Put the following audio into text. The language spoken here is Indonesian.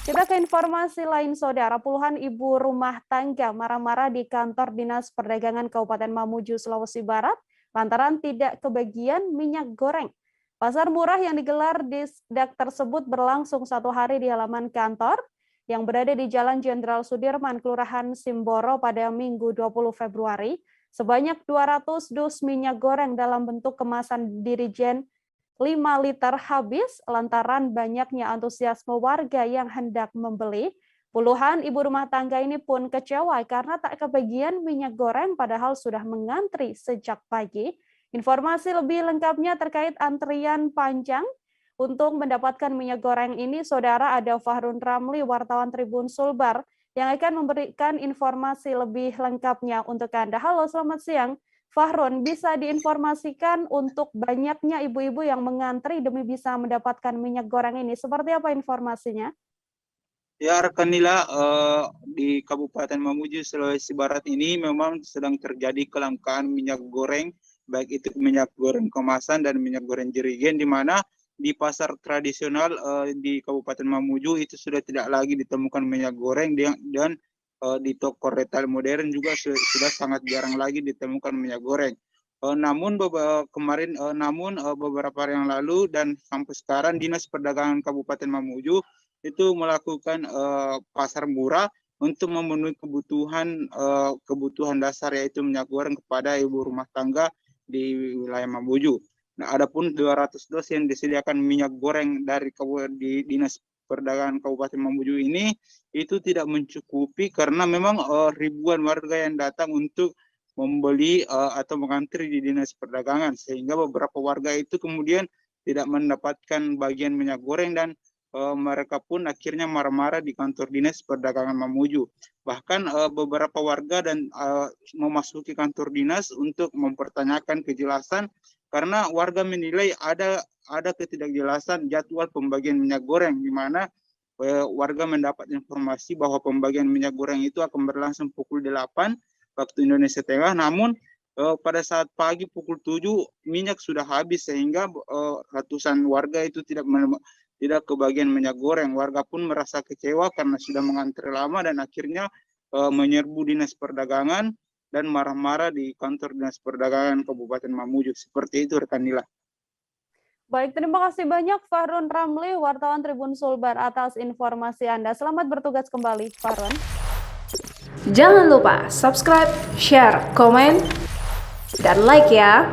Kita ke informasi lain, Saudara. Puluhan ibu rumah tangga marah-marah di kantor Dinas Perdagangan Kabupaten Mamuju, Sulawesi Barat, lantaran tidak kebagian minyak goreng. Pasar murah yang digelar di Sdak tersebut berlangsung 1 hari di halaman kantor yang berada di Jalan Jenderal Sudirman, Kelurahan Simboro pada Minggu 20 Februari. Sebanyak 200 dus minyak goreng dalam bentuk kemasan dirijen 5 liter habis lantaran banyaknya antusiasme warga yang hendak membeli. Puluhan ibu rumah tangga ini pun kecewa karena tak kebagian minyak goreng padahal sudah mengantri sejak pagi. Informasi lebih lengkapnya terkait antrian panjang untuk mendapatkan minyak goreng ini, Saudara, ada Fahrun Ramli, wartawan Tribun Sulbar, yang akan memberikan informasi lebih lengkapnya untuk Anda. Halo, selamat siang. Fahrun, bisa diinformasikan untuk banyaknya ibu-ibu yang mengantri demi bisa mendapatkan minyak goreng ini. Seperti apa informasinya? Ya, rekan Nila, di Kabupaten Mamuju, Sulawesi Barat ini memang sedang terjadi kelangkaan minyak goreng, baik itu minyak goreng kemasan dan minyak goreng jerigen, di mana di pasar tradisional di Kabupaten Mamuju itu sudah tidak lagi ditemukan minyak goreng dan di toko retail modern juga sudah sangat jarang lagi ditemukan minyak goreng. Namun beberapa hari yang lalu dan sampai sekarang Dinas Perdagangan Kabupaten Mamuju itu melakukan pasar murah untuk memenuhi kebutuhan dasar yaitu minyak goreng kepada ibu rumah tangga di wilayah Mamuju. Nah, adapun 200 dos yang disediakan minyak goreng di Dinas Perdagangan Kabupaten Mamuju ini itu tidak mencukupi karena memang ribuan warga yang datang untuk membeli atau mengantri di Dinas Perdagangan, sehingga beberapa warga itu kemudian tidak mendapatkan bagian minyak goreng dan mereka pun akhirnya marah-marah di kantor Dinas Perdagangan Mamuju. Bahkan beberapa warga dan memasuki kantor dinas untuk mempertanyakan kejelasan karena warga menilai ada ketidakjelasan jadwal pembagian minyak goreng, di mana warga mendapat informasi bahwa pembagian minyak goreng itu akan berlangsung pukul 8 waktu Indonesia Tengah, namun pada saat pagi pukul 7 minyak sudah habis sehingga ratusan warga itu tidak kebagian minyak goreng. Warga pun merasa kecewa karena sudah mengantri lama dan akhirnya menyerbu Dinas Perdagangan dan marah-marah di kantor Dinas Perdagangan Kabupaten Mamuju. Seperti itu, rekan Nila. Baik, terima kasih banyak Fahrun Ramli, wartawan Tribun Sulbar atas informasi Anda. Selamat bertugas kembali, Fahrun. Jangan lupa subscribe, share, komen, dan like ya.